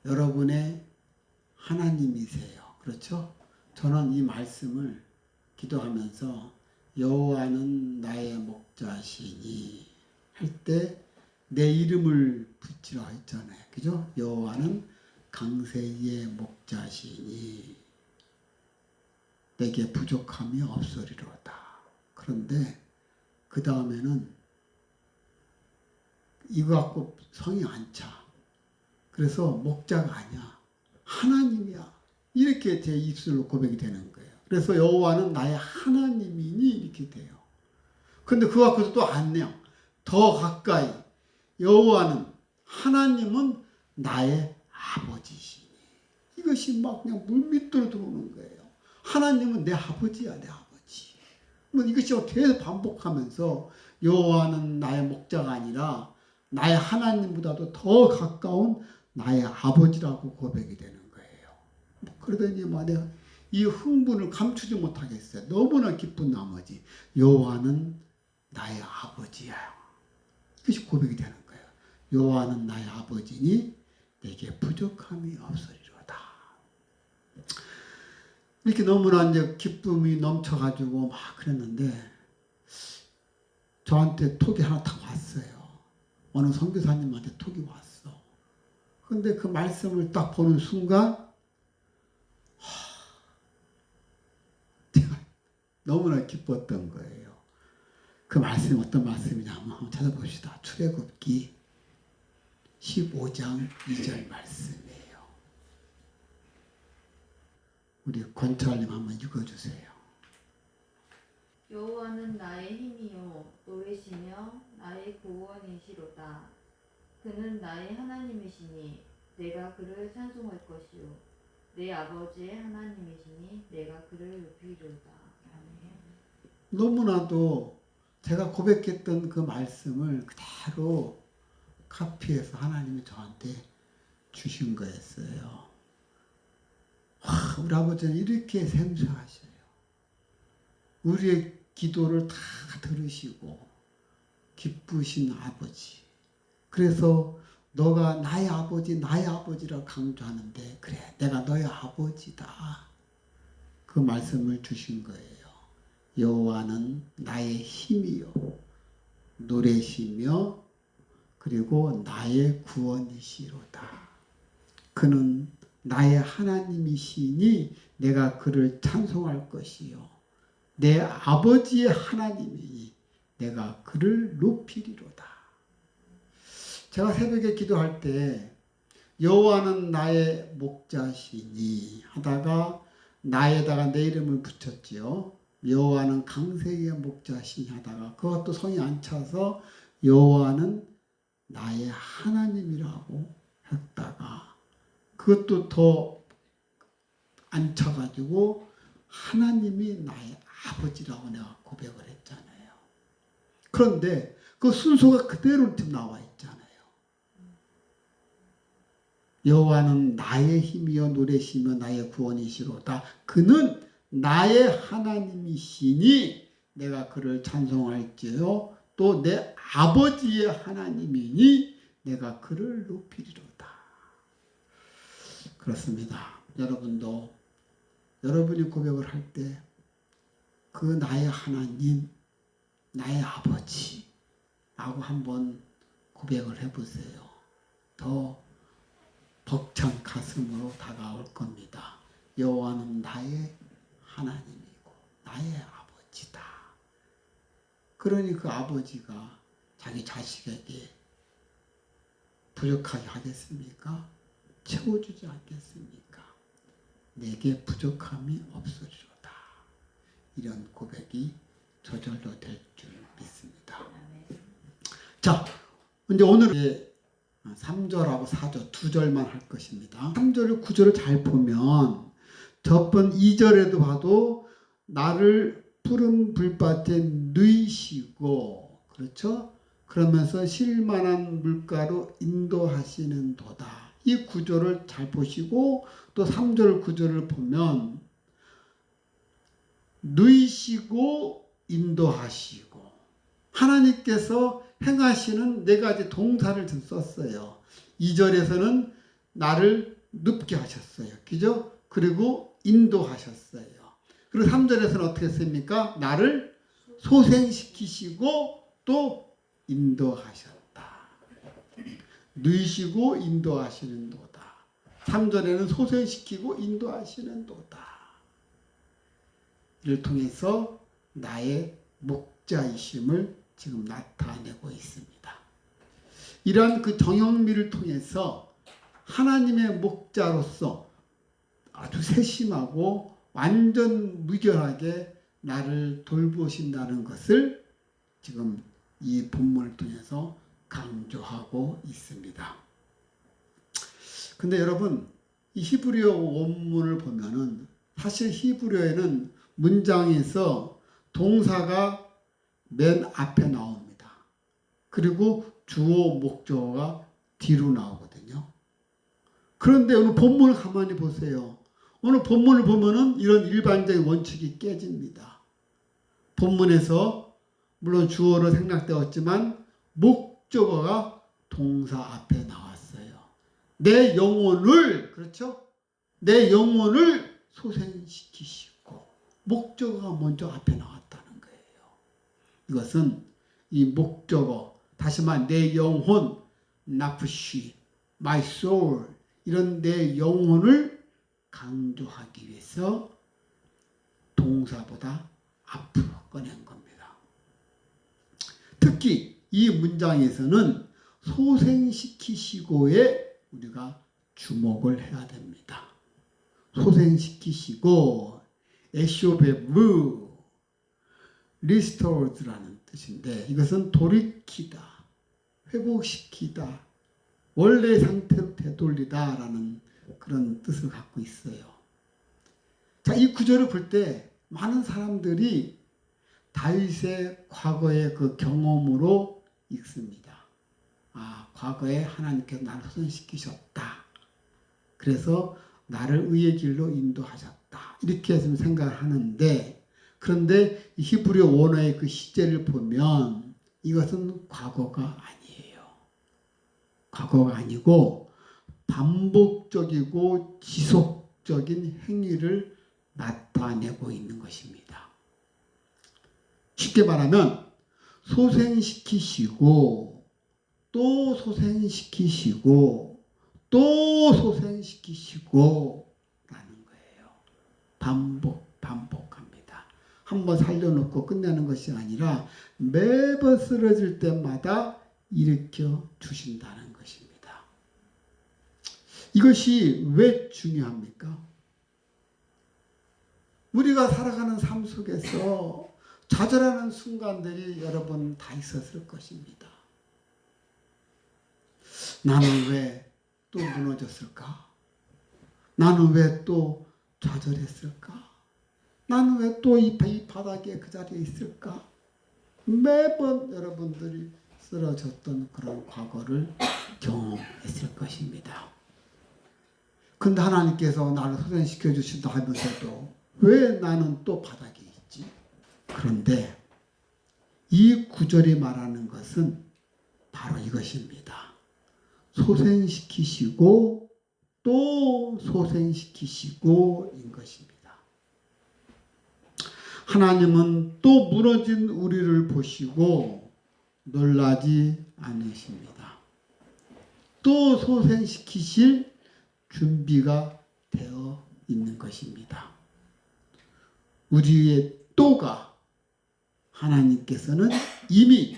여러분의 하나님이세요. 그렇죠? 저는 이 말씀을 기도하면서 여호와는 나의 목자시니 할 때 내 이름을 붙이라 했잖아요. 그죠? 여호와는 강세의 목자시니 내게 부족함이 없으리로다. 그런데 그 다음에는 이거 갖고 성이 안 차. 그래서 목자가 아니야. 하나님이야. 이렇게 제 입술로 고백이 되는 거예요. 그래서 여호와는 나의 하나님이니 이렇게 돼요. 근데 그거 갖고서 또 안녕. 더 가까이 여호와는 하나님은 나의 아버지시니. 이것이 막 그냥 물밑으로 들어오는 거예요. 하나님은 내 아버지야, 내 아버지. 뭐 이것이 계속 반복하면서 여호와는 나의 목자가 아니라 나의 하나님보다도 더 가까운 나의 아버지라고 고백이 되는 거예요. 그러더니 내가 이 흥분을 감추지 못하겠어요. 너무나 기쁜 나머지 여호와는 나의 아버지야. 이것이 고백이 되는 거예요. 여호와는 나의 아버지니 내게 부족함이 없으리로다. 이렇게 너무나 이제 기쁨이 넘쳐가지고 막 그랬는데 저한테 톡이 하나 딱 왔어요. 어느 선교사님한테 톡이 왔어. 근데 그 말씀을 딱 보는 순간 제가 너무나 기뻤던 거예요. 그 말씀이 어떤 말씀이냐면 한번 찾아봅시다. 출애굽기 15장 2절 말씀이에요. 우리 권철님 한번 읽어주세요. 여호와는 나의 힘이요 노래시며 나의 구원이시로다. 그는 나의 하나님이시니 내가 그를 찬송할 것이요 내 아버지의 하나님이시니 내가 그를 높이리로다. 너무나도 제가 고백했던 그 말씀을 그대로 카피해서 하나님이 저한테 주신 거였어요. 우리 아버지는 이렇게 생생하셔요. 우리의 기도를 다 들으시고 기쁘신 아버지. 그래서 너가 나의 아버지, 나의 아버지라고 강조하는데 그래, 내가 너의 아버지다. 그 말씀을 주신 거예요. 여호와는 나의 힘이요 노래시며 그리고 나의 구원이시로다. 그는 나의 하나님이시니 내가 그를 찬송할 것이요 내 아버지의 하나님이니 내가 그를 높이리로다. 제가 새벽에 기도할 때 여호와는 나의 목자시니 하다가 나에다가 내 이름을 붙였지요. 여호와는 강세의 목자시니 하다가 그것도 성이 안 차서 여호와는 나의 하나님이라고 했다가 그것도 더 안 차가지고 하나님이 나의 아버지라고 내가 고백을 했잖아요. 그런데 그 순서가 그대로 지금 나와 있잖아요. 여호와는 나의 힘이여 노래시며 나의 구원이시로다. 그는 나의 하나님이시니 내가 그를 찬송할지요 또 내 아버지의 하나님이니 내가 그를 높이리로다. 그렇습니다. 여러분도 여러분이 고백을 할 때 그 나의 하나님, 나의 아버지라고 한번 고백을 해보세요. 더 벅찬 가슴으로 다가올 겁니다. 여호와는 나의 하나님이고 나의 아버지다. 그러니 그 아버지가 자기 자식에게 부족하게 하겠습니까? 채워주지 않겠습니까? 내게 부족함이 없으리로다. 이런 고백이 저절로 될 줄 믿습니다. 자, 이제 오늘 3절하고 4절 두 절만 할 것입니다. 3절을 9절을 잘 보면 저번 2절에도 봐도 나를 푸른 불밭에 누이시고 그렇죠? 그러면서 쉴만한 물가로 인도하시는 도다. 이 구절을 잘 보시고 또 3절 9절을 보면 누이시고 인도하시고 하나님께서 행하시는 네 가지 동사를 좀 썼어요. 2절에서는 나를 눕게 하셨어요. 그죠? 그리고 인도하셨어요. 그리고 3절에서는 어떻게 했습니까? 나를 소생시키시고 또 인도하셨다. 누이시고 인도하시는 도다. 3절에는 소생시키고 인도하시는 도다. 이를 통해서 나의 목자이심을 지금 나타내고 있습니다. 이러한 그 정형미를 통해서 하나님의 목자로서 아주 세심하고 완전 무결하게 나를 돌보신다는 것을 지금 이 본문을 통해서 강조하고 있습니다. 근데 여러분, 이 히브리어 원문을 보면은 사실 히브리어에는 문장에서 동사가 맨 앞에 나옵니다. 그리고 주어 목적어가 뒤로 나오거든요. 그런데 오늘 본문을 가만히 보세요. 오늘 본문을 보면은 이런 일반적인 원칙이 깨집니다. 본문에서 물론 주어로 생략되었지만 목적어가 동사 앞에 나왔어요. 내 영혼을, 그렇죠? 내 영혼을 소생시키시고 목적어가 먼저 앞에 나왔다는 거예요. 이것은 이 목적어, 다시 말해 내 영혼, 나프시, my soul 이런 내 영혼을 강조하기 위해서 동사보다 앞으로 꺼낸 겁니다. 특히 이 문장에서는 소생시키시고에 우리가 주목을 해야 됩니다. 소생시키시고 에쇼베브 리스토어드라는 뜻인데 이것은 돌이키다, 회복시키다, 원래 상태로 되돌리다 라는 그런 뜻을 갖고 있어요. 자, 이 구절을 볼 때 많은 사람들이 다윗의 과거의 그 경험으로 읽습니다. 아, 과거에 하나님께서 나를 소생시키셨다. 그래서 나를 의의 길로 인도하셨다. 이렇게 좀 생각을 하는데, 그런데 히브리어 원어의 그 시제를 보면 이것은 과거가 아니에요. 과거가 아니고 반복적이고 지속적인 행위를 나타내고 있는 것입니다. 쉽게 말하면 소생시키시고 또 소생시키시고 또 소생시키시고 라는 거예요. 반복합니다. 한번 살려놓고 끝내는 것이 아니라 매번 쓰러질 때마다 일으켜 주신다는 것입니다. 이것이 왜 중요합니까? 우리가 살아가는 삶 속에서 좌절하는 순간들이 여러분 다 있었을 것입니다. 나는 왜 또 무너졌을까? 나는 왜 또 좌절했을까? 나는 왜 또 이 바닥에 그 자리에 있을까? 매번 여러분들이 쓰러졌던 그런 과거를 경험했을 것입니다. 근데 하나님께서 나를 소생시켜 주신다 하면서도 왜 나는 또 바닥에 있지? 그런데 이 구절이 말하는 것은 바로 이것입니다. 소생시키시고 또 소생시키시고인 것입니다. 하나님은 또 무너진 우리를 보시고 놀라지 않으십니다. 또 소생시키실 준비가 되어 있는 것입니다. 우리의 또가 하나님께서는 이미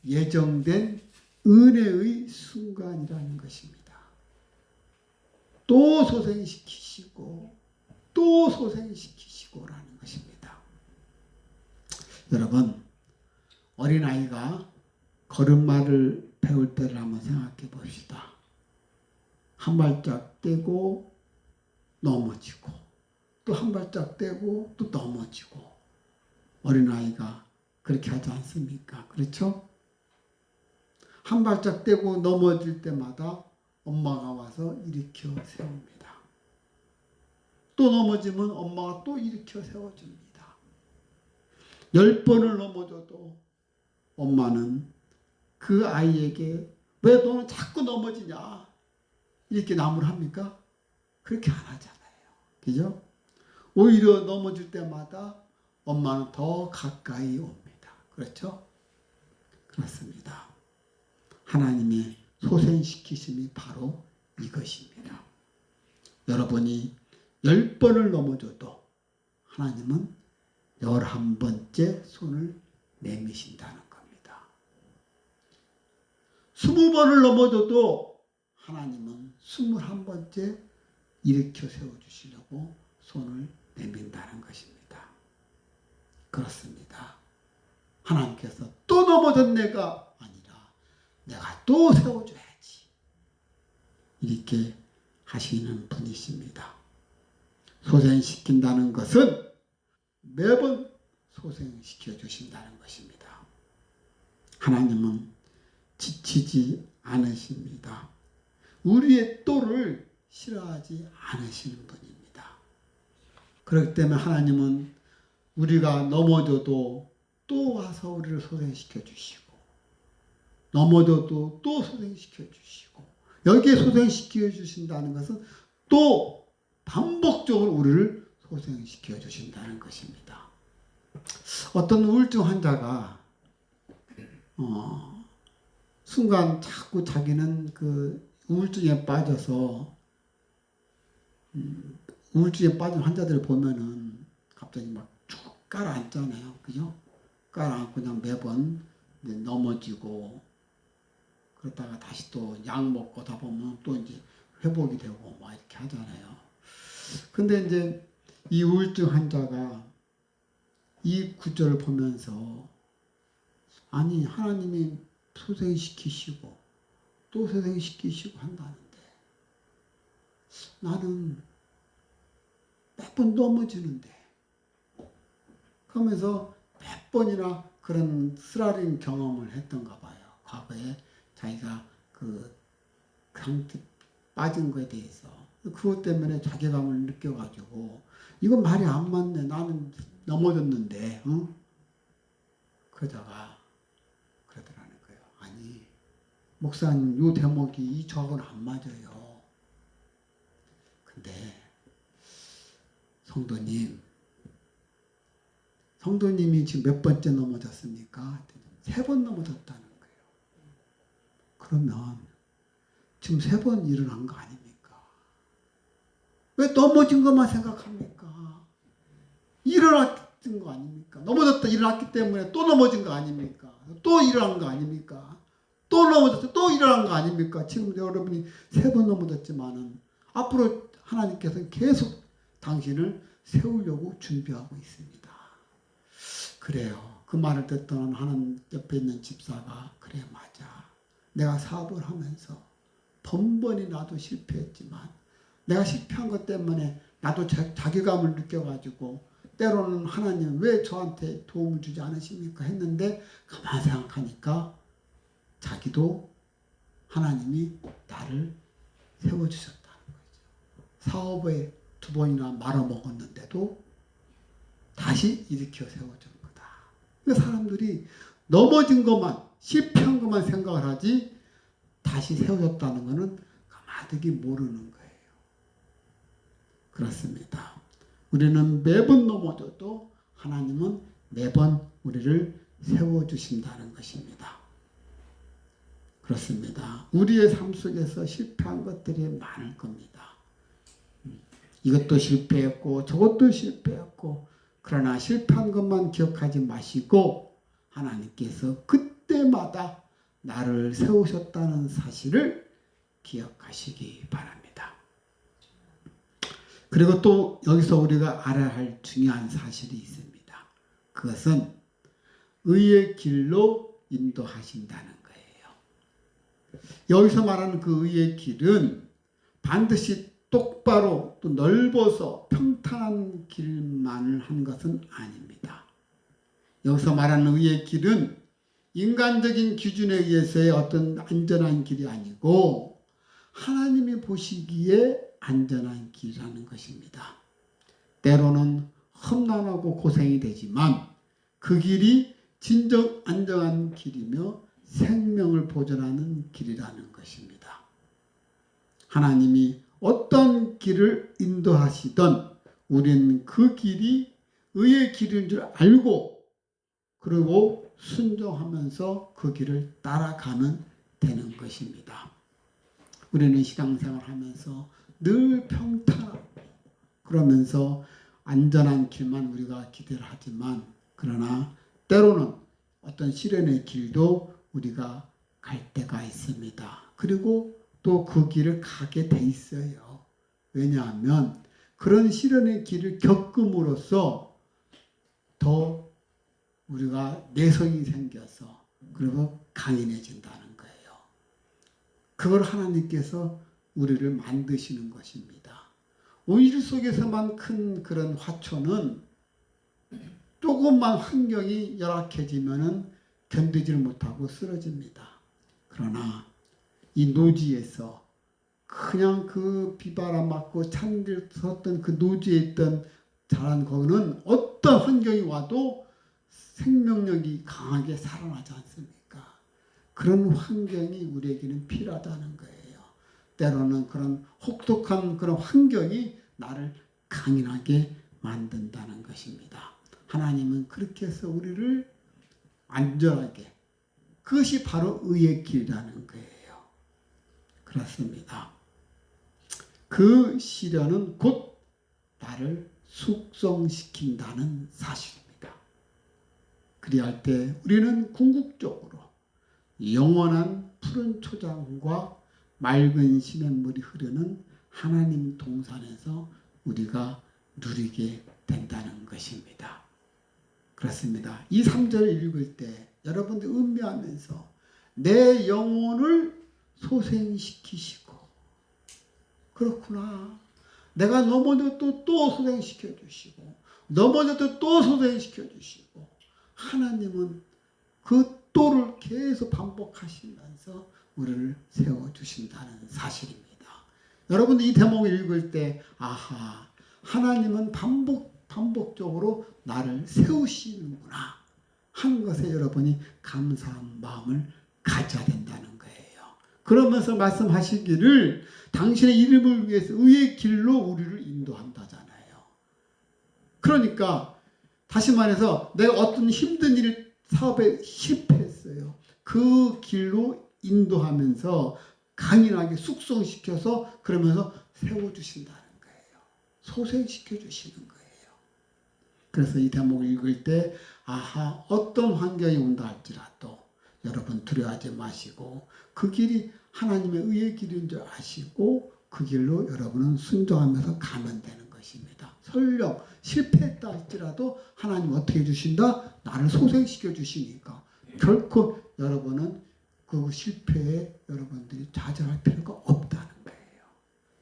예정된 은혜의 순간이라는 것입니다. 또 소생시키시고 또 소생시키시고라는 것입니다. 여러분, 어린아이가 걸음마를 배울 때를 한번 생각해 봅시다. 한 발짝 떼고 넘어지고 또 한 발짝 떼고 또 넘어지고 어린아이가 그렇게 하지 않습니까? 그렇죠? 한 발짝 떼고 넘어질 때마다 엄마가 와서 일으켜 세웁니다. 또 넘어지면 엄마가 또 일으켜 세워줍니다. 10번을 넘어져도 엄마는 그 아이에게 왜 너는 자꾸 넘어지냐? 이렇게 나무를 합니까? 그렇게 안 하잖아요. 그죠? 오히려 넘어질 때마다 엄마는 더 가까이 옵니다. 그렇죠? 그렇습니다. 하나님의 소생시키심이 바로 이것입니다. 여러분이 10번을 넘어져도 하나님은 11번째 손을 내미신다는 겁니다. 20번을 넘어져도 하나님은 21번째 일으켜 세워주시려고 손을 내민다는 것입니다. 그렇습니다. 하나님께서 또 넘어졌 내가 아니라 내가 또 세워줘야지. 이렇게 하시는 분이십니다. 소생시킨다는 것은 매번 소생시켜 주신다는 것입니다. 하나님은 지치지 않으십니다. 우리의 또를 싫어하지 않으시는 분입니다. 그렇기 때문에 하나님은 우리가 넘어져도 또 와서 우리를 소생시켜 주시고, 넘어져도 또 소생시켜 주시고, 여기에 소생시켜 주신다는 것은 또 반복적으로 우리를 소생시켜 주신다는 것입니다. 어떤 우울증 환자가 순간 자꾸 자기는 그 우울증에 빠져서 우울증에 빠진 환자들을 보면은 갑자기 막 쭉 깔아앉잖아요. 그죠? 깔아앉고 그냥 매번 넘어지고, 그러다가 다시 또 약 먹고 다 보면 또 이제 회복이 되고 막 이렇게 하잖아요. 근데 이제 이 우울증 환자가 이 구절을 보면서, 아니 하나님이 소생시키시고 또 소생시키시고 한다는데 나는 매번 넘어지는데, 그러면서 몇 번이나 그런 쓰라린 경험을 했던가 봐요. 과거에 자기가 그 상태 빠진 거에 대해서 그것 때문에 자괴감을 느껴가지고 이건 말이 안 맞네. 나는 넘어졌는데, 응? 그러다가 그러더라는 거예요. 아니 목사님, 이 대목이 저하고는 안 맞아요. 근데 성도님이 지금 몇 번째 넘어졌습니까? 3번 넘어졌다는 거예요. 그러면 지금 3번 일어난 거 아닙니까? 왜 넘어진 것만 생각합니까? 일어났던 거 아닙니까? 넘어졌다 일어났기 때문에 또 넘어진 거 아닙니까? 또 일어난 거 아닙니까? 또 넘어졌다 또 일어난 거 아닙니까? 지금 여러분이 3번 넘어졌지만은 앞으로 하나님께서는 계속 당신을 세우려고 준비하고 있습니다. 그래요. 그 말을 듣던 하는 옆에 있는 집사가, 그래 맞아. 내가 사업을 하면서 번번이 나도 실패했지만 내가 실패한 것 때문에 나도 자괴감을 느껴가지고 때로는 하나님 왜 저한테 도움을 주지 않으십니까? 했는데 가만히 생각하니까 자기도 하나님이 나를 세워주셨다는 거죠. 사업에 2번이나 말아먹었는데도 다시 일으켜 세워준 거다. 그러니까 사람들이 넘어진 것만, 실패한 것만 생각을 하지 다시 세워졌다는 것은 가만히 모르는 거예요. 그렇습니다. 우리는 매번 넘어져도 하나님은 매번 우리를 세워주신다는 것입니다. 그렇습니다. 우리의 삶 속에서 실패한 것들이 많을 겁니다. 이것도 실패했고 저것도 실패했고, 그러나 실패한 것만 기억하지 마시고 하나님께서 그때마다 나를 세우셨다는 사실을 기억하시기 바랍니다. 그리고 또 여기서 우리가 알아야 할 중요한 사실이 있습니다. 그것은 의의 길로 인도하신다는 거예요. 여기서 말하는 그 의의 길은 반드시 똑바로 또 넓어서 평탄한 길만을 한 것은 아닙니다. 여기서 말하는 의의 길은 인간적인 기준에 의해서의 어떤 안전한 길이 아니고 하나님이 보시기에 안전한 길이라는 것입니다. 때로는 험난하고 고생이 되지만 그 길이 진정 안전한 길이며 생명을 보존하는 길이라는 것입니다. 하나님이 어떤 길을 인도하시던 우리는 그 길이 의의 길인 줄 알고 그리고 순종하면서 그 길을 따라가면 되는 것입니다. 우리는 신앙생활 하면서 늘 평탄하고 그러면서 안전한 길만 우리가 기대를 하지만 그러나 때로는 어떤 시련의 길도 우리가 갈 때가 있습니다. 그리고 또 그 길을 가게 돼 있어요. 왜냐하면 그런 시련의 길을 겪음으로써 더 우리가 내성이 생겨서 그리고 강인해진다는 거예요. 그걸 하나님께서 우리를 만드시는 것입니다. 오일 속에서만 큰 그런 화초는 조금만 환경이 열악해지면은 견디질 못하고 쓰러집니다. 그러나 이 노지에서 그냥 그 비바람 맞고 찬들 섰던 그 노지에 있던 자란 거는 어떤 환경이 와도 생명력이 강하게 살아나지 않습니까? 그런 환경이 우리에게는 필요하다는 거예요. 때로는 그런 혹독한 그런 환경이 나를 강인하게 만든다는 것입니다. 하나님은 그렇게 해서 우리를 안전하게 그것이 바로 의의 길이라는 거예요. 그렇습니다. 그 시련은 곧 나를 숙성시킨다는 사실입니다. 그리할 때 우리는 궁극적으로 영원한 푸른 초장과 맑은 시냇물이 흐르는 하나님 동산에서 우리가 누리게 된다는 것입니다. 그렇습니다. 이 3절을 읽을 때 여러분들 음미하면서 내 영혼을 소생시키시고 그렇구나. 내가 넘어져도 또 소생시켜 주시고 넘어져도 또 소생시켜 주시고 하나님은 그 또를 계속 반복하시면서 우리를 세워주신다는 사실입니다. 여러분들 이 대목을 읽을 때 아하 하나님은 반복적으로 나를 세우시는구나 하는 것에 여러분이 감사한 마음을 가져야 된다는 거예요. 그러면서 말씀하시기를 당신의 이름을 위해서 의의 길로 우리를 인도한다잖아요. 그러니까 다시 말해서 내가 어떤 힘든 일 사업에 실패했어요. 그 길로 인도하면서 강인하게 숙성시켜서 그러면서 세워주신다는 거예요. 소생시켜 주시는 거예요. 그래서 이 대목을 읽을 때 아하 어떤 환경이 온다 할지라도 여러분 두려워하지 마시고 그 길이 하나님의 의의 길인 줄 아시고 그 길로 여러분은 순종하면서 가면 되는 것입니다. 설령 실패했다 할지라도 하나님 어떻게 해주신다? 나를 소생시켜 주시니까 결코 여러분은 그 실패에 여러분들이 좌절할 필요가 없다는 거예요.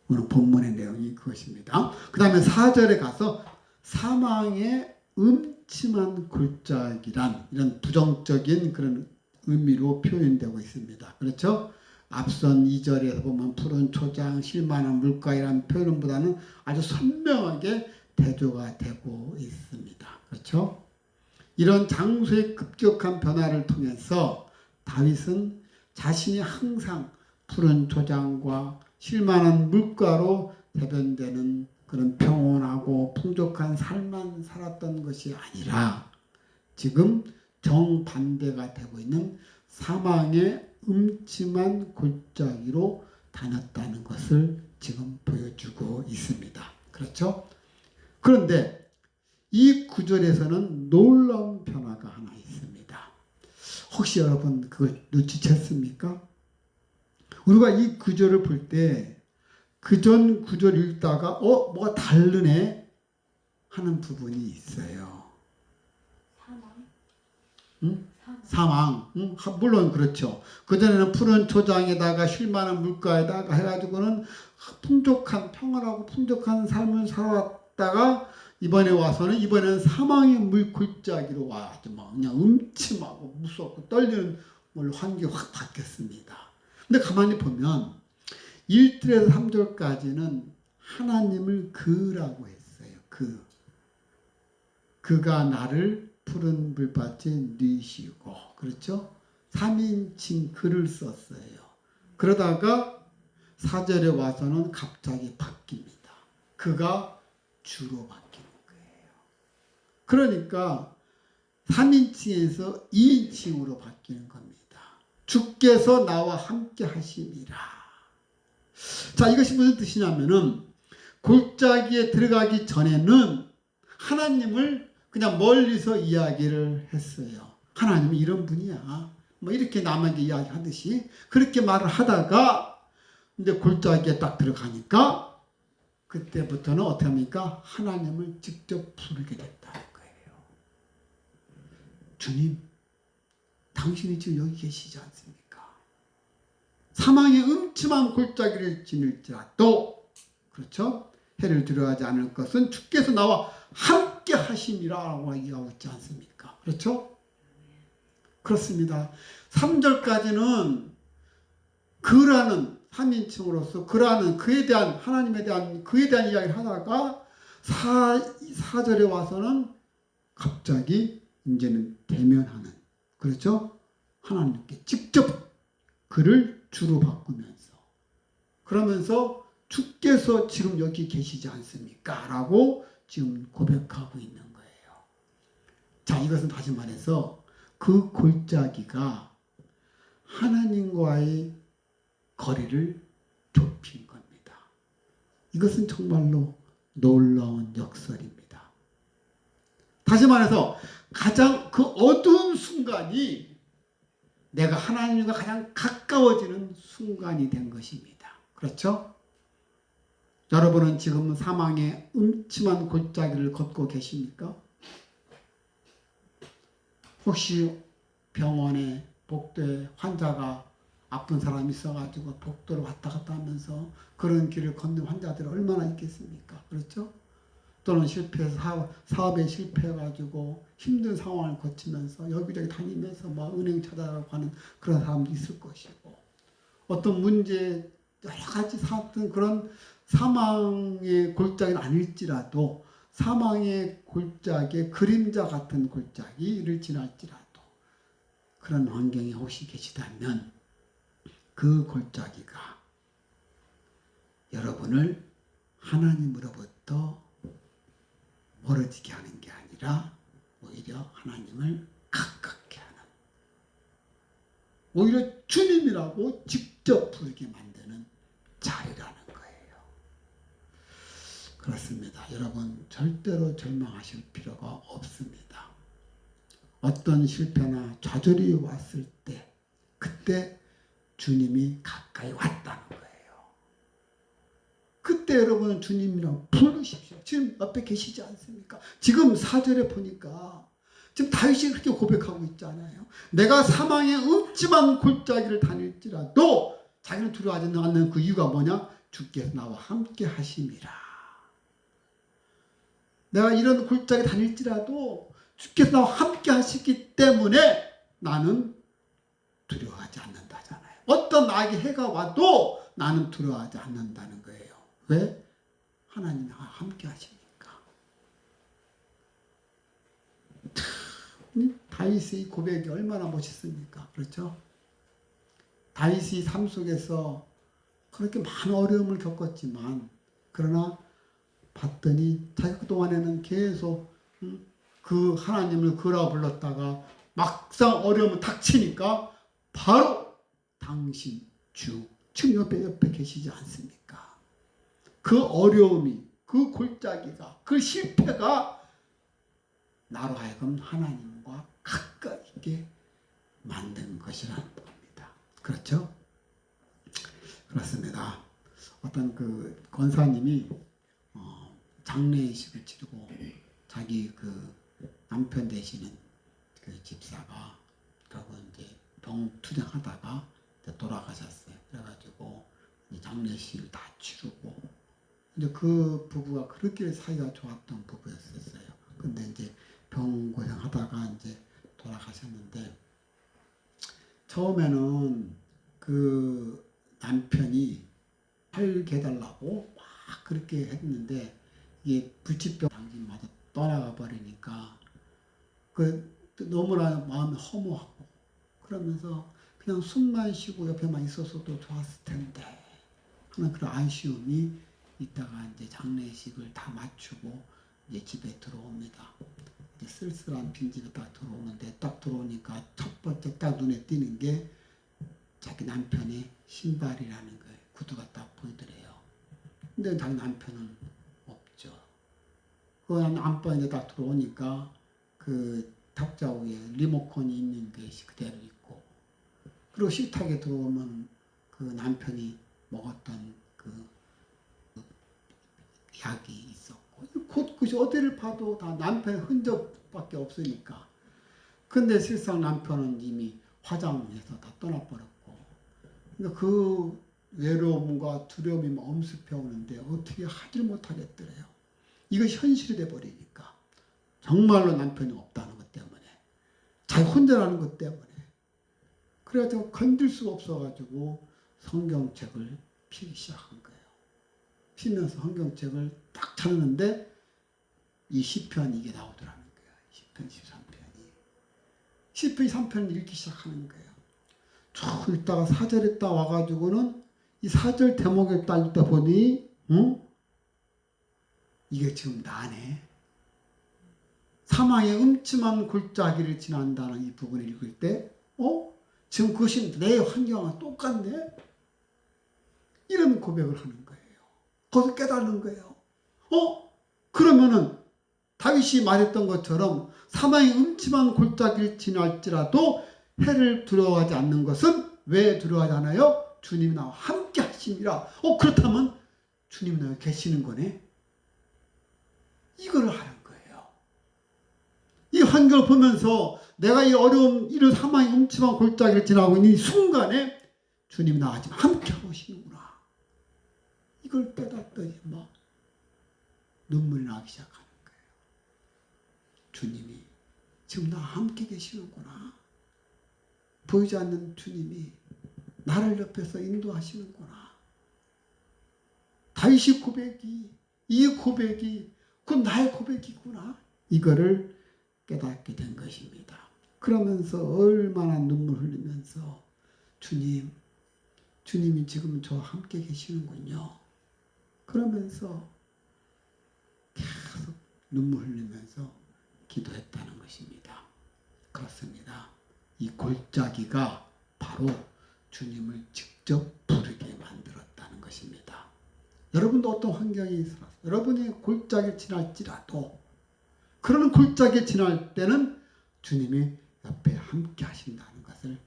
오늘 본문의 내용이 그것입니다. 그 다음에 4절에 가서 사망의 음침한 골짜기란 이런 부정적인 그런 의미로 표현되고 있습니다. 그렇죠? 앞선 2절에서 보면 푸른 초장, 쉴만한 물가이라는 표현보다는 아주 선명하게 대조가 되고 있습니다. 그렇죠? 이런 장소의 급격한 변화를 통해서 다윗은 자신이 항상 푸른 초장과 쉴만한 물가로 대변되는 그런 평온하고 풍족한 삶만 살았던 것이 아니라 지금 정반대가 되고 있는 사망의 음침한 골짜기로 다녔다는 것을 지금 보여주고 있습니다. 그렇죠? 그런데 이 구절에서는 놀라운 변화가 하나 있습니다. 혹시 여러분 그걸 눈치챘습니까? 우리가 이 구절을 볼 때 그 전 구절 읽다가 뭐가 다르네 하는 부분이 있어요. 사망? 응? 사망. 응? 물론 그렇죠. 그전에는 푸른 초장에다가 쉴만한 물가에다가 해가지고는 풍족한 평안하고 풍족한 삶을 살아왔다가 이번에는 사망의 물 골짜기로 와가지고 막 그냥 음침하고 무섭고 떨리는 환경이 확 바뀌었습니다. 근데 가만히 보면 1절에서 3절까지는 하나님을 그라고 했어요. 그가 나를 푸른 물밭에 누이시고 그렇죠? 3인칭 그를 썼어요. 그러다가 4절에 와서는 갑자기 바뀝니다. 그가 주로 바뀌는 거예요. 그러니까 3인칭에서 2인칭으로 바뀌는 겁니다. 주께서 나와 함께 하심이라. 자, 이것이 무슨 뜻이냐면은 골짜기에 들어가기 전에는 하나님을 그냥 멀리서 이야기를 했어요. 하나님은 이런 분이야. 뭐 이렇게 남에게 이야기하듯이 그렇게 말을 하다가 이제 골짜기에 딱 들어가니까 그때부터는 어떻게 합니까? 하나님을 직접 부르게 됐다는 거예요. 주님, 당신이 지금 여기 계시지 않습니까? 사망의 음침한 골짜기를 지닐지라도, 그렇죠? 해를 두려워하지 않을 것은 주께서 나와 함께 하심이라고 얘기하고 있지 않습니까? 그렇죠? 그렇습니다. 3절까지는 그라는 3인칭으로서 그라는 그에 대한 하나님에 대한 그에 대한 이야기를 하다가 4절에 와서는 갑자기 이제는 대면하는, 그렇죠? 하나님께 직접 그를 주로 바꾸면서 그러면서 주께서 지금 여기 계시지 않습니까? 라고 지금 고백하고 있는 거예요. 자, 이것은 다시 말해서 그 골짜기가 하나님과의 거리를 좁힌 겁니다. 이것은 정말로 놀라운 역설입니다. 다시 말해서 가장 그 어두운 순간이 내가 하나님과 가장 가까워지는 순간이 된 것입니다. 그렇죠? 여러분은 지금 사망의 음침한 골짜기를 걷고 계십니까? 혹시 병원에 복도에 환자가 아픈 사람이 있어가지고 복도를 왔다 갔다 하면서 그런 길을 걷는 환자들이 얼마나 있겠습니까? 그렇죠? 또는 실패해서 사업에 실패해가지고 힘든 상황을 거치면서 여기저기 다니면서 뭐 은행 찾아가고 하는 그런 사람도 있을 것이고 어떤 문제 여러 가지 사건 그런 사망의 골짜기는 아닐지라도 사망의 골짜기에 그림자 같은 골짜기를 지날지라도 그런 환경에 혹시 계시다면 그 골짜기가 여러분을 하나님으로부터 멀어지게 하는 게 아니라 오히려 하나님을 가깝게 하는, 오히려 주님이라고 직접 부르게 만드는 자리라는 거예요. 그렇습니다. 여러분 절대로 절망하실 필요가 없습니다. 어떤 실패나 좌절이 왔을 때 그때 주님이 가까이 왔다는 거예요. 그때 여러분은 주님이라고 부르십시오. 지금 옆에 계시지 않습니까? 지금 4절에 보니까 지금 다윗이 그렇게 고백하고 있잖아요. 내가 사망의 음침한 골짜기를 다닐지라도 자기는 두려워하지 않는 그 이유가 뭐냐? 주께서 나와 함께 하심이라. 내가 이런 골짜기 다닐지라도 주께서 나와 함께 하시기 때문에 나는 두려워하지 않는다잖아요. 어떤 나에게 해가 와도 나는 두려워하지 않는다는 거예요. 왜? 하나님이 나와 함께 하시니까. 다윗의 고백이 얼마나 멋있습니까? 그렇죠? 다윗이 삶 속에서 그렇게 많은 어려움을 겪었지만 그러나 봤더니 자기 그동안에는 계속 그 하나님을 그라 불렀다가 막상 어려움을 닥치니까 바로 당신 주 지금 옆에 계시지 않습니까? 그 어려움이 그 골짜기가 그 실패가 나로 하여금 하나님과 가까이 있게 만든 것이라는 겁니다. 그렇죠? 그렇습니다. 어떤 그 권사님이 장례식을 치르고 자기 그 남편 되시는 그 집사가 결국 이제 병투쟁하다가 돌아가셨어요. 그래가지고 장례식을 다 치르고 이제 그 부부가 그렇게 사이가 좋았던 부부였었어요. 근데 이제 병 고생하다가 이제 돌아가셨는데 처음에는 그 남편이 살게 해달라고 막 그렇게 했는데 이게 불치병 당신마저 떠나가 버리니까 그 너무나 마음이 허무하고 그러면서 그냥 숨만 쉬고 옆에만 있었어도 좋았을 텐데 하는 그런 아쉬움이 있다가 이제 장례식을 다 마치고 이제 집에 들어옵니다. 이제 쓸쓸한 빈집에 딱 들어오는데 딱 들어오니까 첫 번째 딱 눈에 띄는 게 자기 남편의 신발이라는 거예요. 구두가 딱 보이더래요. 근데 자기 남편은 없죠. 그 안방에 딱 들어오니까 그 탁자 위에 리모컨이 있는 것이 그대로 있고, 그리고 식탁에 들어오면 그 남편이 먹었던 그 약이 있었고, 곳곳이 어디를 봐도 다 남편의 흔적밖에 없으니까. 근데 실상 남편은 이미 화장해서 다 떠나버렸고, 그러니까 그 외로움과 두려움이 엄습해 오는데 어떻게 하질 못하겠더래요. 이것이 현실이 돼버리니까. 정말로 남편이 없다는 것 때문에, 자기 혼자라는 것 때문에. 그래가지고 건들 수가 없어가지고 성경책을 피기 시작한 거예요. 피면서 성경책을 딱 찾는데 이 시편 이게 나오더라는 거예요. 시편 13편이. 시편 3편을 읽기 시작하는 거예요. 쭉 읽다가 4절에 딱 와가지고는 이 4절 대목에 딱 읽다 보니 이게 지금 나네. 사망의 음침한 골짜기를 지난다는 이 부분을 읽을 때 지금 그것이 내 환경과 똑같네? 이런 고백을 하는 거예요. 거기서 깨닫는 거예요. 그러면은 다윗이 말했던 것처럼 사망의 음침한 골짜기를 지날지라도 해를 두려워하지 않는 것은 왜 두려워하지 않아요? 주님이 나와 함께 하심이라. 그렇다면 주님이 나와 계시는 거네. 이거를 하는 거예요. 이 환경을 보면서 내가 이 어려움, 이런 사망의 음침한 골짜기를 지나고 있는 이 순간에 주님이 나와 지금 함께 하고 계시는구나. 이걸 깨닫더니 막 눈물이 나기 시작하는 거예요. 주님이 지금 나와 함께 계시는구나. 보이지 않는 주님이 나를 옆에서 인도하시는구나. 다윗의 고백이, 이 고백이 그 나의 고백이구나. 이거를 깨닫게 된 것입니다. 그러면서 얼마나 눈물 흘리면서 주님이 지금 저와 함께 계시는군요. 그러면서 계속 눈물 흘리면서 기도했다는 것입니다. 그렇습니다. 이 골짜기가 바로 주님을 직접 부르게 만들었다는 것입니다. 여러분도 어떤 환경이 있어서 여러분이 골짜기를 지날지라도 그런 골짜기에 지날 때는 주님이 옆에 함께 하신다는 것을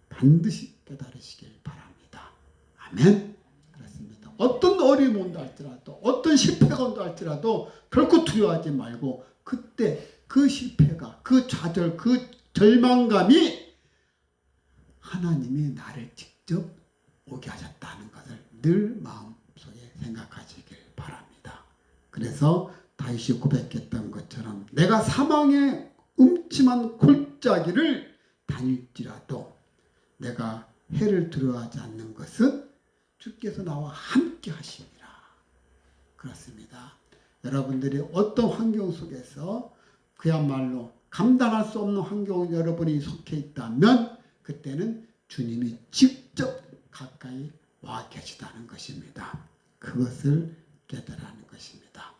반드시 깨달으시길 바랍니다. 아멘. 그렇습니다. 어떤 어려움이 온다 할지라도 어떤 실패가 온다 할지라도 결코 두려워하지 말고 그때 그 실패가 그 좌절 그 절망감이 하나님이 나를 직접 오게 하셨다는 것을 늘 마음속에 생각하시길 바랍니다. 그래서 다윗이 고백했던 것처럼 내가 사망의 음침한 골짜기를 다닐지라도 내가 해를 두려워하지 않는 것은 주께서 나와 함께 하심이라. 그렇습니다. 여러분들이 어떤 환경 속에서 그야말로 감당할 수 없는 환경에 여러분이 속해 있다면 그때는 주님이 직접 가까이 와 계시다는 것입니다. 그것을 깨달아는 것입니다.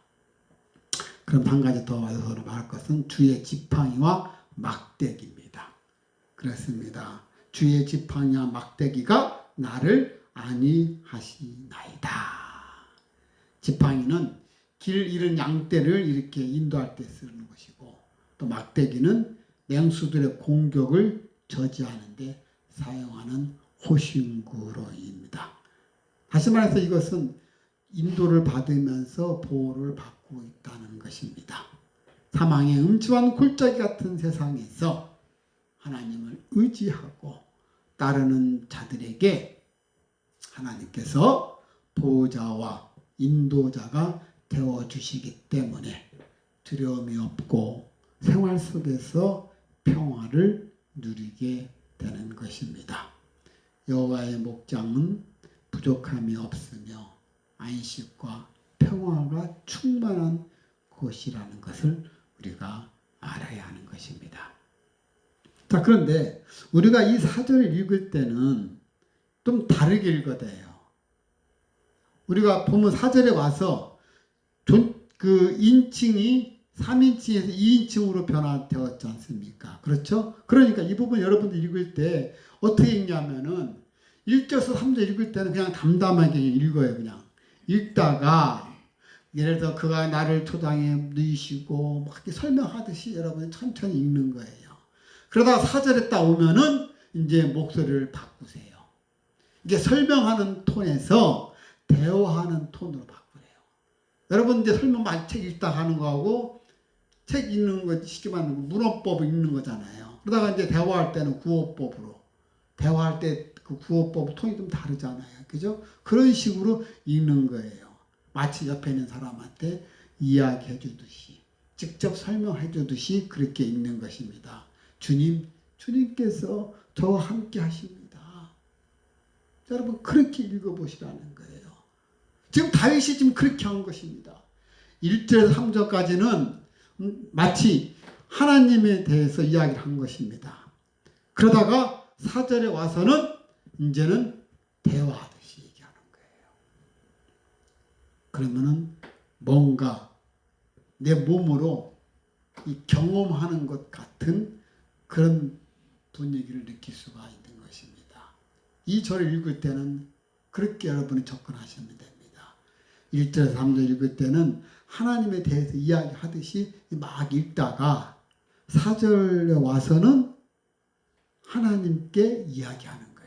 그럼 한 가지 더 와서 말할 것은 주의 지팡이와 막대기입니다. 그렇습니다. 주의 지팡이와 막대기가 나를 안위하시나이다. 지팡이는 길 잃은 양떼를 이렇게 인도할 때 쓰는 것이고 또 막대기는 맹수들의 공격을 저지하는 데 사용하는 호신구로입니다. 다시 말해서 이것은 인도를 받으면서 보호를 받고 있다는 것입니다. 사망의 음침한 골짜기 같은 세상에서 하나님을 의지하고 따르는 자들에게 하나님께서 보호자와 인도자가 되어주시기 때문에 두려움이 없고 생활 속에서 평화를 누리게 되는 것입니다. 여호와의 목장은 부족함이 없으며 안식과 평화가 충만한 곳이라는 것을 우리가 알아야 하는 것입니다. 자, 그런데 우리가 이 사절을 읽을 때는 좀 다르게 읽어야 돼요. 우리가 보면 4절에 와서 그 인칭이 3인칭에서 2인칭으로 변화되었지 않습니까? 그렇죠? 그러니까 이 부분 여러분들 읽을 때 어떻게 읽냐면은 1절에서 3절 읽을 때는 그냥 담담하게 읽어요. 그냥 읽다가 예를 들어 그가 나를 초장에 넣으시고 막 이렇게 설명하듯이 여러분이 천천히 읽는 거예요. 그러다가 4절에 딱 오면은 이제 목소리를 바꾸세요. 이게 설명하는 톤에서 대화하는 톤으로 바꾸래요. 여러분 이제 설명 막 책 읽다 하는 거하고 책 읽는 거 쉽게 말하는 거 문어법 읽는 거잖아요. 그러다가 이제 대화할 때는 구어법으로 대화할 때 그 구어법 톤이 좀 다르잖아요. 그죠? 그런 식으로 읽는 거예요. 마치 옆에 있는 사람한테 이야기해 주듯이 직접 설명해 주듯이 그렇게 읽는 것입니다. 주님께서 저와 함께 하십니다. 여러분 그렇게 읽어보시라는 거예요. 지금 다윗이 지금 그렇게 한 것입니다. 1절에서 3절까지는 마치 하나님에 대해서 이야기를 한 것입니다. 그러다가 4절에 와서는 이제는 대화하듯이 얘기하는 거예요. 그러면은 뭔가 내 몸으로 이 경험하는 것 같은 그런 분위기를 느낄 수가 있는 것입니다. 이 절을 읽을 때는 그렇게 여러분이 접근하시면 됩니다. 1절에서 3절 읽을 때는 하나님에 대해서 이야기하듯이 막 읽다가 4절에 와서는 하나님께 이야기하는 거예요.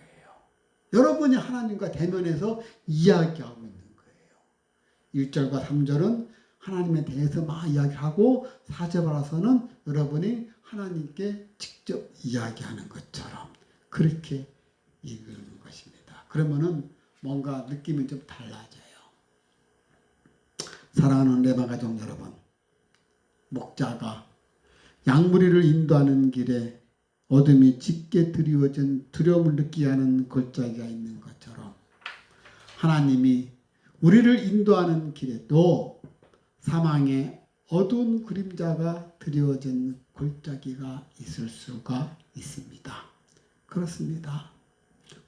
여러분이 하나님과 대면해서 이야기하고 있는 거예요. 1절과 3절은 하나님에 대해서 막 이야기하고 4절 와서는 여러분이 하나님께 직접 이야기하는 것처럼 그렇게 읽는 것입니다. 그러면은 뭔가 느낌이 좀 달라져요. 사랑하는 레마 가족 여러분, 목자가 양무리를 인도하는 길에 어둠이 짙게 드리워진 두려움을 느끼게 하는 골짜기가 있는 것처럼 하나님이 우리를 인도하는 길에도 사망의 어두운 그림자가 드리워진 골짜기가 있을 수가 있습니다. 그렇습니다.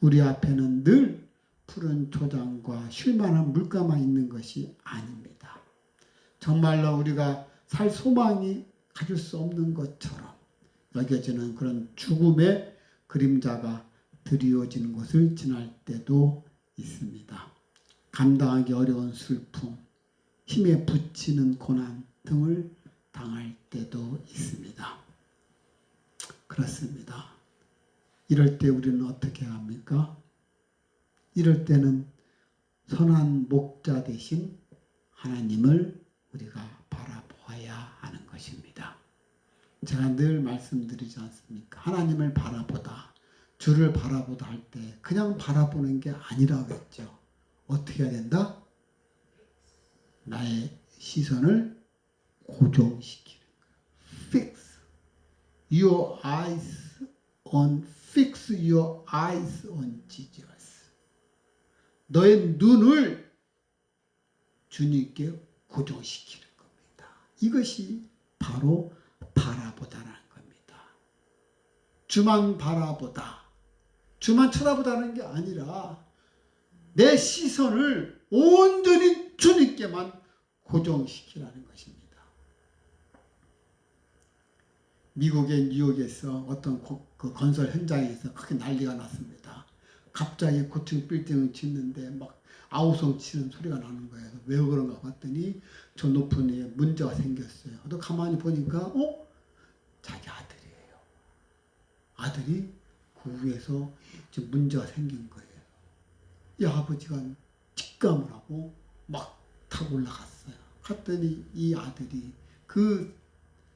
우리 앞에는 늘 푸른 초장과 쉴만한 물가만 있는 것이 아닙니다. 정말로 우리가 살 소망이 가질 수 없는 것처럼 여겨지는 그런 죽음의 그림자가 드리워지는 곳을 지날 때도 있습니다. 감당하기 어려운 슬픔, 힘에 부치는 고난 등을 당할 때도 있습니다. 그렇습니다. 이럴 때 우리는 어떻게 합니까? 이럴 때는 선한 목자 대신 하나님을 우리가 바라보아야 하는 것입니다. 제가 늘 말씀드리지 않습니까? 하나님을 바라보다, 주를 바라보다 할 때 그냥 바라보는 게 아니라고 했죠. 어떻게 해야 된다? 나의 시선을 고정시키는 거예요. Fix your eyes on, fix your eyes on Jesus. 너의 눈을 주님께 고정시키는 겁니다. 이것이 바로 바라보다라는 겁니다. 주만 바라보다, 주만 쳐다보다는 게 아니라 내 시선을 온전히 주님께만 고정시키라는 것입니다. 미국의 뉴욕에서 어떤 그 건설 현장에서 크게 난리가 났습니다. 갑자기 고층 빌딩을 짓는데 막 아우성 치는 소리가 나는 거예요. 왜 그런가 봤더니 저 높은 위에 문제가 생겼어요. 또 가만히 보니까 자기 아들이에요. 아들이 그 위에서 지금 문제가 생긴 거예요. 이 아버지가 직감을 하고 막 타고 올라갔어요. 갔더니 이 아들이 그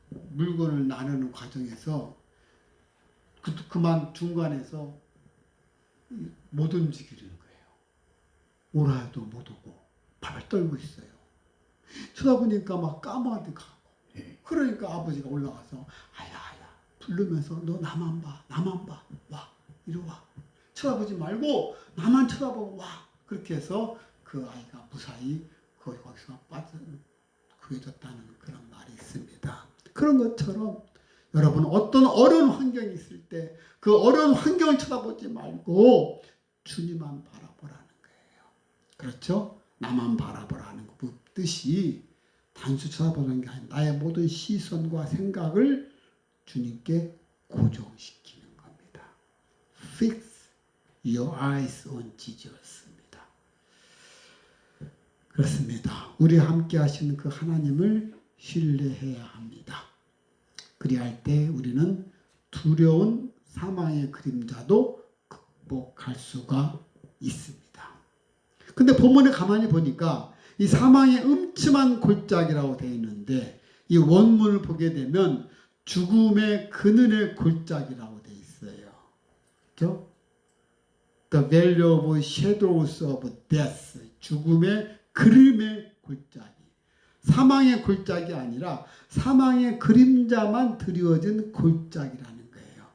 물건을 나누는 과정에서 그만 중간에서 못 움직이는 거예요. 오라 해도 못 오고 발을 떨고 있어요. 쳐다보니까 막 까마득 하고. 그러니까 아버지가 올라가서 아야 부르면서 너 나만 봐, 와 이리 와. 쳐다보지 말고 나만 쳐다보고 와. 그렇게 해서 그 아이가 무사히 거기서 구해졌다는 그런 말이 있습니다. 그런 것처럼 여러분 어떤 어려운 환경이 있을 때 그 어려운 환경을 쳐다보지 말고 주님만 바라보라는 거예요. 그렇죠? 나만 바라보라는 그 뜻이 단수 쳐다보는 게 아니라 나의 모든 시선과 생각을 주님께 고정시키는 겁니다. Fix your eyes on Jesus입니다. 그렇습니다. 우리 함께 하시는 그 하나님을 신뢰해야 합니다. 그리할 때 우리는 두려운 사망의 그림자도 극복할 수가 있습니다. 근데 본문에 가만히 보니까 이 사망의 음침한 골짜기라고 되어 있는데 이 원문을 보게 되면 죽음의 그늘의 골짜기라고 되어 있어요. 그렇죠? The valley of shadows of death. 죽음의 그림의 골짜기. 사망의 골짜기 아니라 사망의 그림자만 드리워진 골짜기라는 거예요.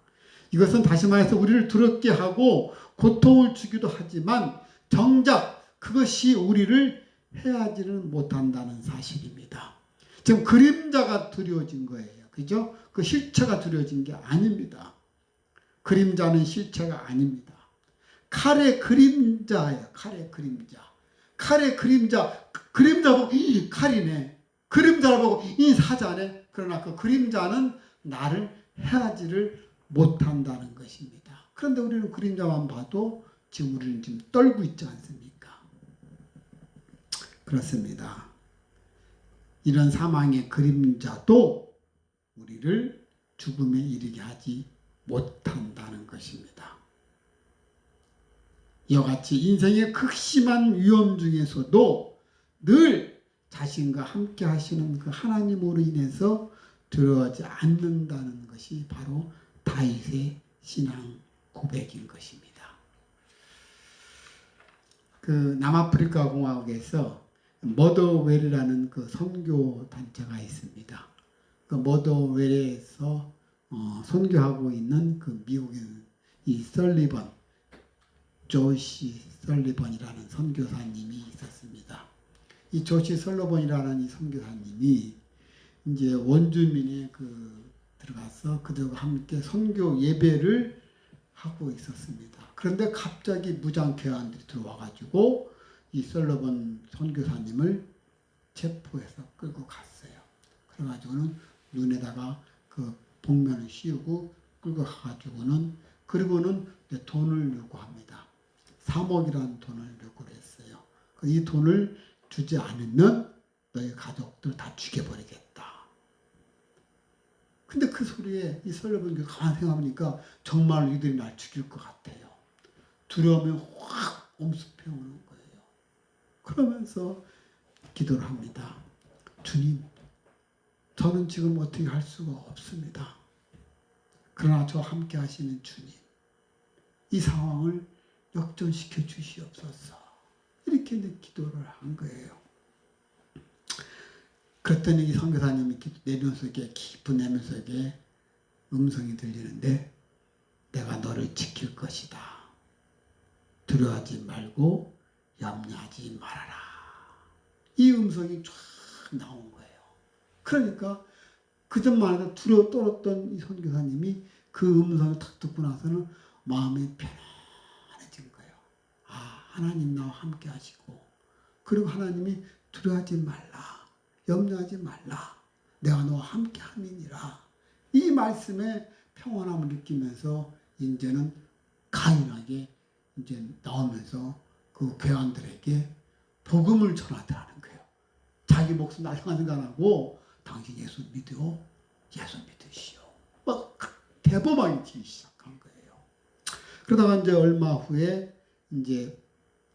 이것은 다시 말해서 우리를 두렵게 하고 고통을 주기도 하지만 정작 그것이 우리를 해하지는 못한다는 사실입니다. 지금 그림자가 두려워진 거예요. 그죠? 그 실체가 두려워진 게 아닙니다. 그림자는 실체가 아닙니다. 칼의 그림자예요. 칼의 그림자. 칼의 그림자. 그림자 보고 이 칼이네. 그림자를 보고 이 사자네. 그러나 그 그림자는 나를 해하지를 못한다는 것입니다. 그런데 우리는 그림자만 봐도 지금 우리는 지금 떨고 있지 않습니까? 그렇습니다. 이런 사망의 그림자도 우리를 죽음에 이르게 하지 못한다는 것입니다. 이와 같이 인생의 극심한 위험 중에서도 늘 자신과 함께 하시는 그 하나님으로 인해서 두려워하지 않는다는 것이 바로 다윗의 신앙 고백인 것입니다. 그 남아프리카 공화국에서 머더웰이라는 그 선교 단체가 있습니다. 그 머더웰에서 선교하고 있는 그 미국인 이 설리번, 조시 설리번이라는 선교사님이 있었습니다. 이 조시 설리번이라는 이 선교사님이 이제 원주민에 들어가서 그들과 함께 선교 예배를 하고 있었습니다. 그런데 갑자기 무장 괴한들이 들어와가지고 이 설리번 선교사님을 체포해서 끌고 갔어요. 그래가지고는 눈에다가 그 복면을 씌우고 끌고 가가지고는 그리고는 돈을 요구합니다. 3억이라는 돈을 요구를 했어요. 이 돈을 주지 않으면 너희 가족들 다 죽여버리겠다. 근데 그 소리에 이 설리번이 가만히 생각해보니까 정말 이들이 날 죽일 것 같아요. 두려움이 확 엄습해 오는 거예요. 그러면서 기도를 합니다. 주님, 저는 지금 어떻게 할 수가 없습니다. 그러나 저와 함께 하시는 주님, 이 상황을 역전시켜 주시옵소서. 이렇게 이제 기도를 한 거예요. 그랬더니 이 선교사님이 내면 속에 깊은 내면 속에 음성이 들리는데 내가 너를 지킬 것이다. 두려워하지 말고 염려하지 말아라. 이 음성이 쫙 나온 거예요. 그러니까 그전만 해도 두려워 떨었던 이 선교사님이 그 음성을 탁 듣고 나서는 마음이 편안해진 거예요. 아, 하나님 나와 함께 하시고 그리고 하나님이 두려워하지 말라. 염려하지 말라. 내가 너와 함께 함이니라. 이 말씀에 평안함을 느끼면서 이제는 강인하게 이제 나오면서 그 괴한들에게 복음을 전하더라는 거예요. 자기 목숨 날려가 생각하고 당신 예수 믿으오. 예수 믿으시오. 막 대범하게 지기 시작한 거예요. 그러다가 이제 얼마 후에 이제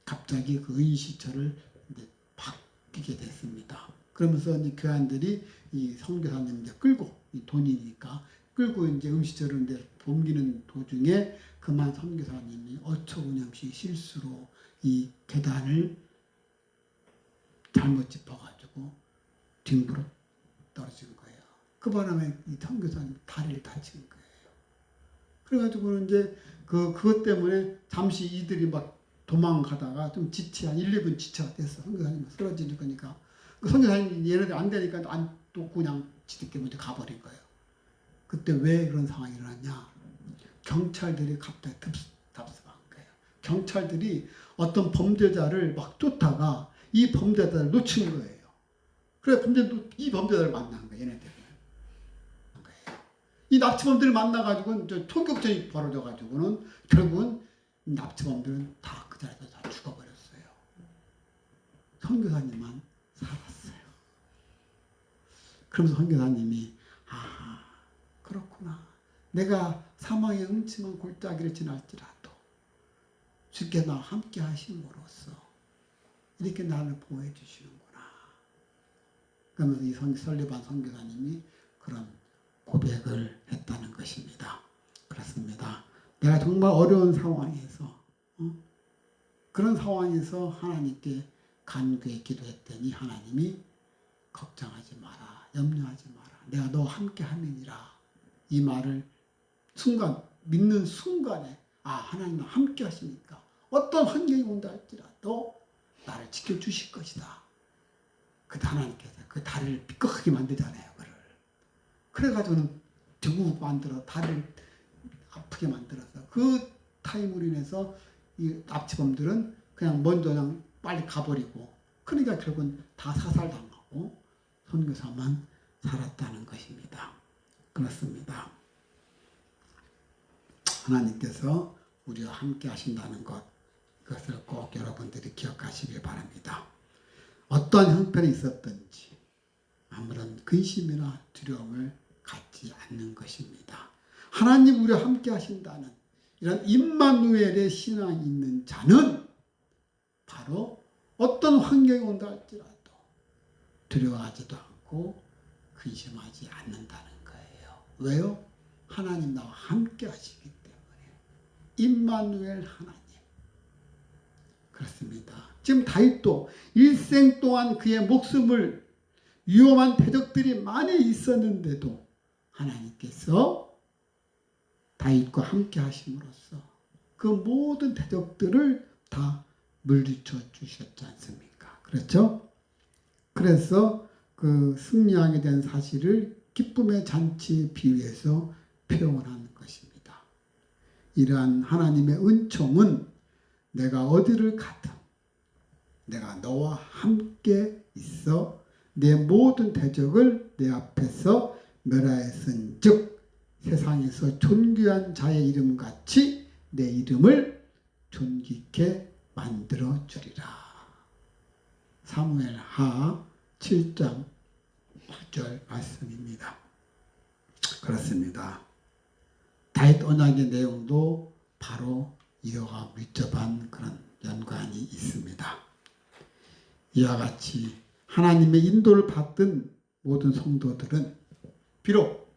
갑자기 그 의시처를 이제 바뀌게 됐습니다. 그러면서 이 교환들이 이 선교사님 이제 끌고 이 돈이니까 끌고 이제 음식처를 이제 옮기는 도중에 그만 선교사님이 어처구니없이 실수로 이 계단을 잘못 짚어가지고 뒹굴어 떨어진 거예요. 그 바람에 이 선교사님 다리를 다친 거예요. 그래가지고 이제 그것 때문에 잠시 이들이 막 도망가다가 좀 한 1, 2분 지체가 됐어. 선교사님 쓰러지는 거니까. 그 선교사님이 얘네들 안 되니까 또 그냥 지들끼리 먼저 가버린 거예요. 그때 왜 그런 상황이 일어났냐? 경찰들이 갑자기 답습한 거예요. 경찰들이 어떤 범죄자를 막 쫓다가 이 범죄자를 놓친 거예요. 그래 이 범죄자를 만난 거예요. 얘네들은. 이 납치범들을 만나가지고는 총격전이 벌어져가지고는 결국은 납치범들은 다 그 자리에서 다 죽어버렸어요. 선교사님만 살았어요. 그러면서 선교사님이 그렇구나. 내가 사망의 음침한 골짜기를 지날지라도 주께 나와 함께 하심으로써 이렇게 나를 보호해 주시는구나. 그러면서 이 설리반 선교사님이 그런 고백을 했다는 것입니다. 그렇습니다. 내가 정말 어려운 상황에서 그런 상황에서 하나님께 간구해 기도했더니 하나님이 걱정하지 마라. 염려하지 마라. 내가 너와 함께 함이니라. 이 말을 믿는 순간에 하나님과 함께 하시니까 어떤 환경이 온다 할지라도 나를 지켜주실 것이다. 그때 하나님께서 그 다리를 삐걱하게 만들잖아요. 그래가지고는 대구 만들어 다리를 아프게 만들어서 그 타임으로 인해서 이 납치범들은 그냥 먼저 그냥 빨리 가버리고 그러니까 결국은 다 사살당하고 선교사만 살았다는 것입니다. 그렇습니다. 하나님께서 우리와 함께 하신다는 것, 그것을 꼭 여러분들이 기억하시길 바랍니다. 어떠한 형편이 있었든지 아무런 근심이나 두려움을 갖지 않는 것입니다. 하나님 우리와 함께 하신다는 이런 임마누엘의 신앙이 있는 자는 바로 어떤 환경이 온다 할지라도 두려워하지도 않고 근심하지 않는다는 거예요. 왜요? 하나님 나와 함께 하시기 때문에. 임마누엘 하나님. 그렇습니다. 지금 다윗도 일생 동안 그의 목숨을 위험한 대적들이 많이 있었는데도 하나님께서 다윗과 함께 하심으로써 그 모든 대적들을 다 물리쳐 주셨지 않습니까? 그렇죠? 그래서 그 승리하게 된 사실을 기쁨의 잔치에 비유해서 표현한 것입니다. 이러한 하나님의 은총은 내가 어디를 가든 내가 너와 함께 있어 내 모든 대적을 내 앞에서 멸하였은 즉 세상에서 존귀한 자의 이름같이 내 이름을 존귀케 만들어 주리라. 사무엘하 7장 9절 말씀입니다. 그렇습니다. 다윗 언약의 내용도 바로 이와 밀접한 그런 연관이 있습니다. 이와 같이 하나님의 인도를 받던 모든 성도들은 비록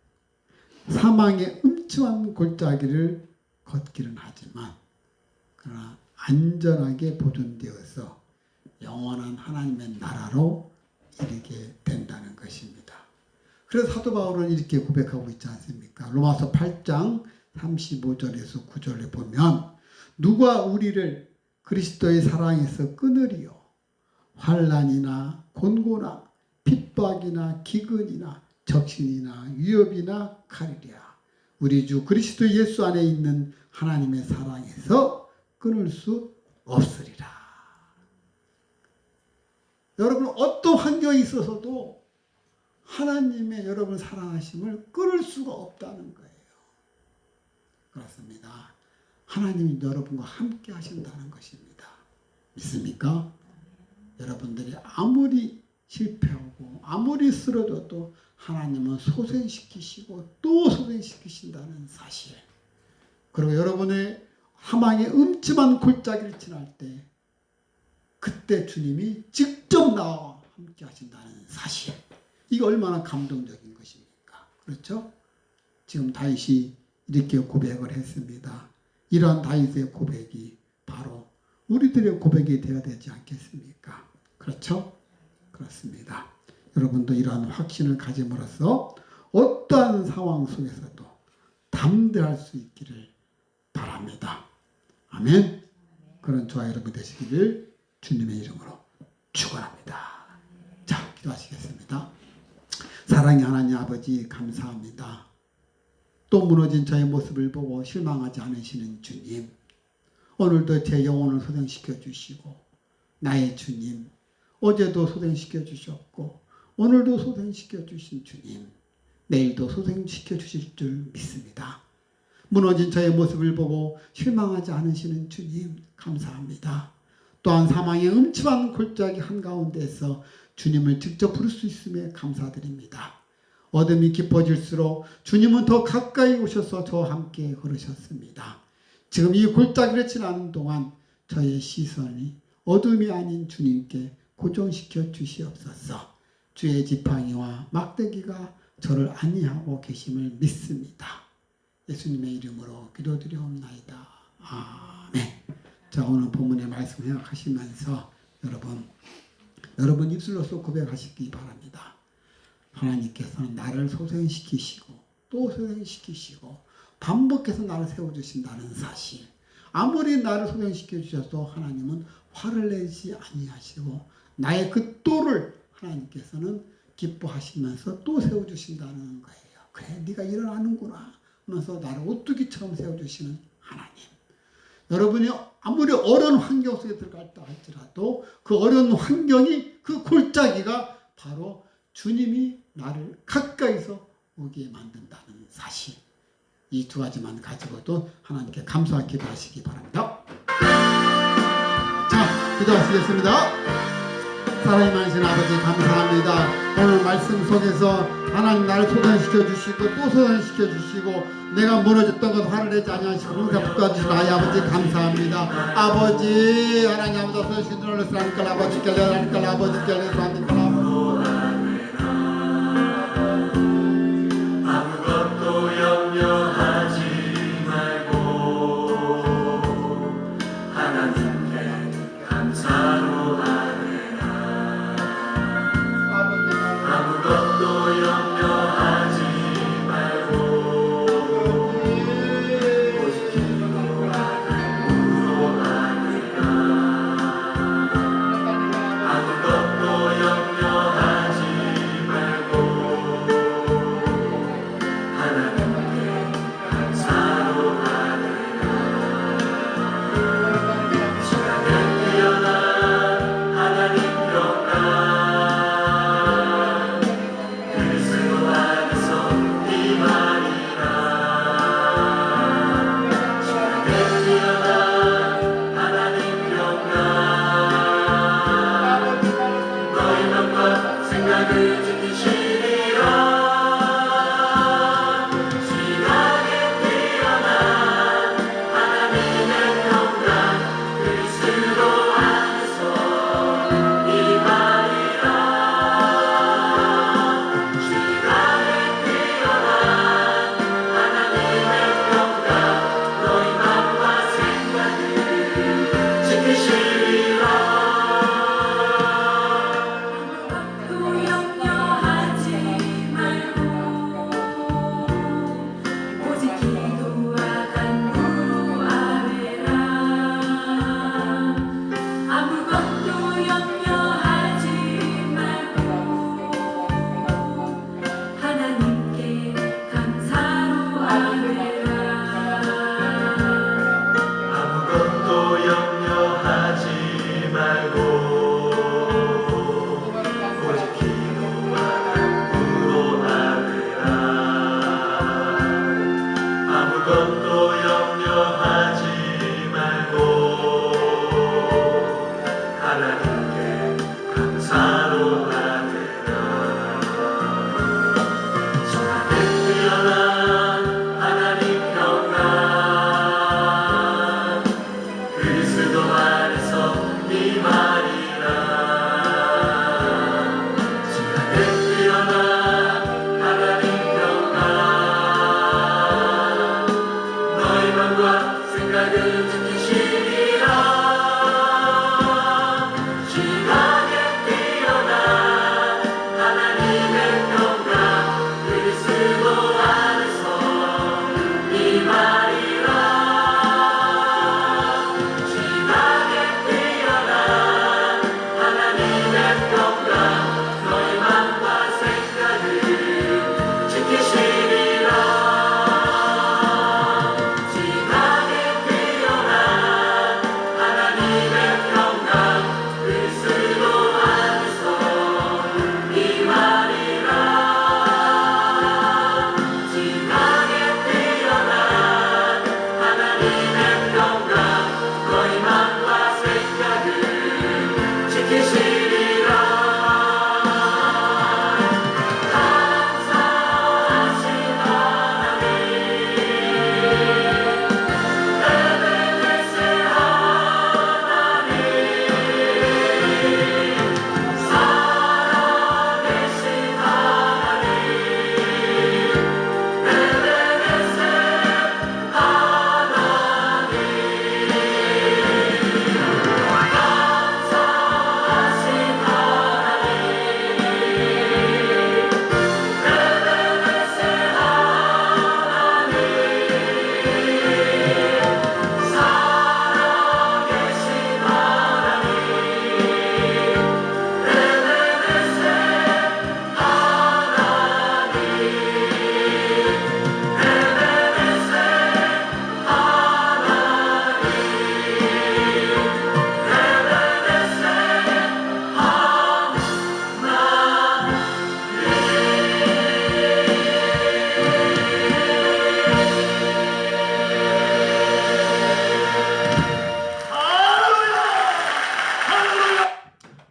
사망의 음침한 골짜기를 걷기는 하지만 그러나 안전하게 보존되어서 영원한 하나님의 나라로 이르게 된다는 것입니다. 그래서 사도 바울은 이렇게 고백하고 있지 않습니까? 로마서 8장 35절에서 9절에 보면 누가 우리를 그리스도의 사랑에서 끊으리요? 환난이나 곤고나 핍박이나 기근이나 적신이나 위협이나 칼이랴. 우리 주 그리스도 예수 안에 있는 하나님의 사랑에서 끊을 수 없으리라. 여러분 어떤 환경이 있어서도 하나님의 여러분 사랑하심을 끊을 수가 없다는 거예요. 그렇습니다. 하나님이 여러분과 함께 하신다는 것입니다. 믿습니까? 여러분들이 아무리 실패하고 아무리 쓰러져도 하나님은 소생시키시고 또 소생시키신다는 사실. 그리고 여러분의 사망의 음침한 골짜기를 지날 때 그때 주님이 직접 나와 함께 하신다는 사실. 이게 얼마나 감동적인 것입니까? 그렇죠? 지금 다윗이 이렇게 고백을 했습니다. 이러한 다윗의 고백이 바로 우리들의 고백이 되어야 되지 않겠습니까? 그렇죠? 그렇습니다. 여러분도 이러한 확신을 가짐으로써 어떠한 상황 속에서도 담대할 수 있기를 바랍니다. 아멘. 그런 저와 여러분 되시기를 주님의 이름으로 축원합니다. 자, 기도하시겠습니다. 사랑의 하나님 아버지 감사합니다. 또 무너진 저의 모습을 보고 실망하지 않으시는 주님, 오늘도 제 영혼을 소생시켜 주시고 나의 주님, 어제도 소생시켜 주셨고 오늘도 소생시켜 주신 주님, 내일도 소생시켜 주실 줄 믿습니다. 무너진 저의 모습을 보고 실망하지 않으시는 주님 감사합니다. 또한 사망의 음침한 골짜기 한가운데서 주님을 직접 부를 수 있음에 감사드립니다. 어둠이 깊어질수록 주님은 더 가까이 오셔서 저와 함께 걸으셨습니다. 지금 이 골짜기를 지나는 동안 저의 시선이 어둠이 아닌 주님께 고정시켜 주시옵소서. 주의 지팡이와 막대기가 저를 안위하고 계심을 믿습니다. 예수님의 이름으로 기도드리옵나이다. 아멘. 자, 오늘 본문의 말씀 생각하시면서 여러분 입술로서 고백하시기 바랍니다. 하나님께서는 나를 소생시키시고 또 소생시키시고 반복해서 나를 세워주신다는 사실. 아무리 나를 소생시켜 주셔도 하나님은 화를 내지 아니하시고 나의 그 또를 하나님께서는 기뻐하시면서 또 세워주신다는 거예요. 그래, 네가 일어나는구나 하면서 나를 오뚜기처럼 세워주시는 하나님. 여러분이 아무리 어려운 환경 속에 들어갔다 할지라도 그 어려운 환경이, 그 골짜기가 바로 주님이 나를 가까이서 오게 만든다는 사실. 이 두 가지만 가지고도 하나님께 감사와 기도하시기 바랍니다. 자, 기도하시겠습니다. 사랑이 많으신 아버지 감사합니다. 오늘 말씀 속에서 하나님 나를 소생시켜 주시고 또 소생시켜 주시고 내가 무너졌던 것 화를 내지 아니하시고 항상 붙들어주신 나의 아버지 감사합니다. 아버지 하나님 아버지 소생시켜 주시는 하나님께 아버지께 하나님께 아버지께 하나님께 아무것도 염려하지 말고 하나님께 감사로 하느라 아무것도 염려하지 말고 오직 기도와 간구로 하느라 아무것도 염려하지 말고 하나님께 감사로 하느라 시간을 뛰어난 하나님 평강 그리스도 안에서 임하리라 시간을 뛰어난 하나님 평강 너희 맘과 생각을 지키시리라 또 염려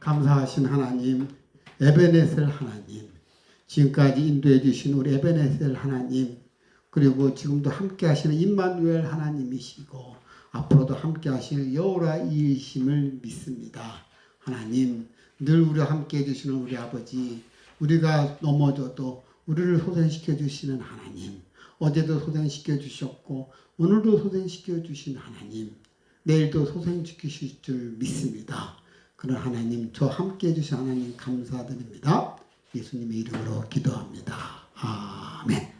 감사하신 하나님, 에베네셀 하나님, 지금까지 인도해 주신 우리 에베네셀 하나님, 그리고 지금도 함께 하시는 임마누엘 하나님이시고 앞으로도 함께 하실 여호와이심을 믿습니다. 하나님, 늘 우리와 함께 해주시는 우리 아버지, 우리가 넘어져도 우리를 소생시켜 주시는 하나님, 어제도 소생시켜 주셨고 오늘도 소생시켜 주신 하나님, 내일도 소생시키실 줄 믿습니다. 그런 하나님, 저 함께 해주신 하나님 감사드립니다. 예수님의 이름으로 기도합니다. 아멘.